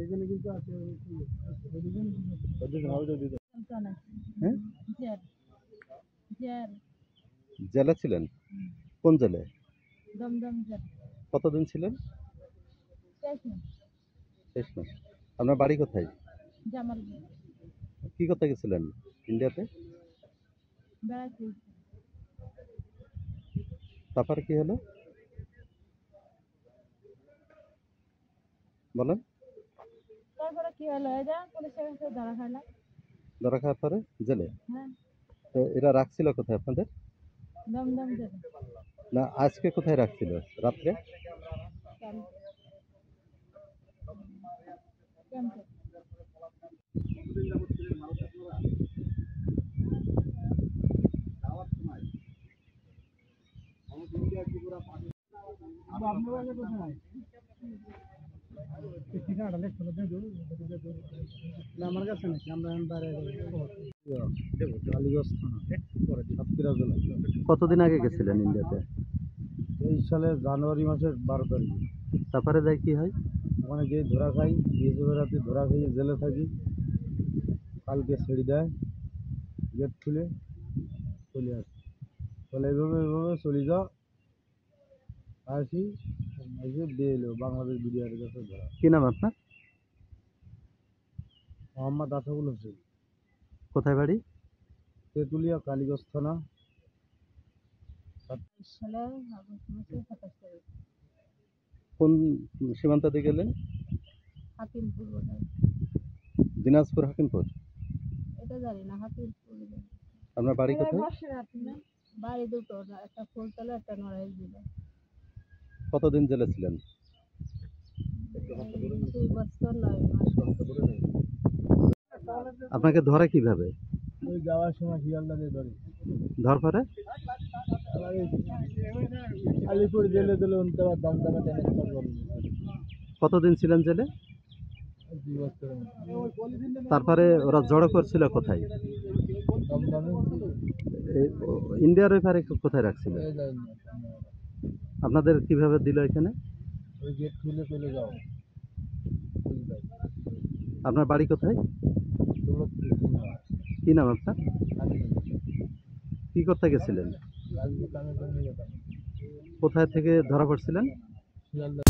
এখানে কিন্তু আছে। জেলে ছিলেন? কোন জেলে? কতদিন ছিলেন? 6 মাস। আপনার বাড়ি কোথায়? কি করতে গেছিলেন ইন্ডিয়াতে? তারপরে কি হলো বলেন? তারপরে কি হলো? এই যে পুলিশের কাছে ধরা খাইলাম। ধরা খাওয়ার পরে জেলে? তো এরা রাখছিল কোথায় আপনাদের? দমদম জেলে। না, আজকে কোথায় রাখছিল রাত্রে? ক্যাম্পে। আমার কাছে নাকি আমরা কতদিন আগে গেছিলেন ইন্ডিয়াতে? এই সালে জানুয়ারি মাসের 12 তারিখ। তারপরে যাই কি হয়? ওখানে গিয়ে ধরা খাই, রাতে ধরা খাইয়ে জেলে থাকি। কালকে ছেড়ে দেয়, গেট খুলে চলে আসি। তাহলে এইভাবে চলে যাও আসি। বিয়ে এলো বাংলাদেশ বিডিআরের কাছে ধরা। কি নাম আপনার? মোহাম্মদ আসাবুল হোসেন। কোথায় বাড়ি? তেঁতুলিয়া, কালীগঞ্জ থানা। সালে আগস্ট মাসে 27 তারিখ। কোন সীমান্ত দিয়ে গেলেন? হাকিমপুর বোধহয়। দিনাজপুর হাকিমপুর? এটা জানি না, হাকিমপুর। আপনার বাড়ি কোথায়? বাড়ি দুটো, একটা ফুলতলা, একটা নড়াইল জেলা। কতদিন জেলে ছিলেন? 2 বছর 9 মাস। আপনাকে ধরে কিভাবে? ওই যাওয়ার সময় শিয়ালদা দিয়ে ধরে। ধর পরে আলিপুর জেলে দিল, দমদমে ট্রান্সফার করলো। কতদিন ছিলেন জেলে? 2 বছর। তারপরে ওরা জড়ো করছিল কোথায়? দমদমে। ইন্ডিয়ার ওই পারে কোথায় রাখছিল? আপনাদের কিভাবে দিল এখানে? ওই গেট খুলে চলে যাও। আপনার বাড়ি কোথায়? কি নাম আপনার? কি করতে গেছিলেন? কোথায় থেকে ধরা পড়ছিলেন? শিয়ালদা।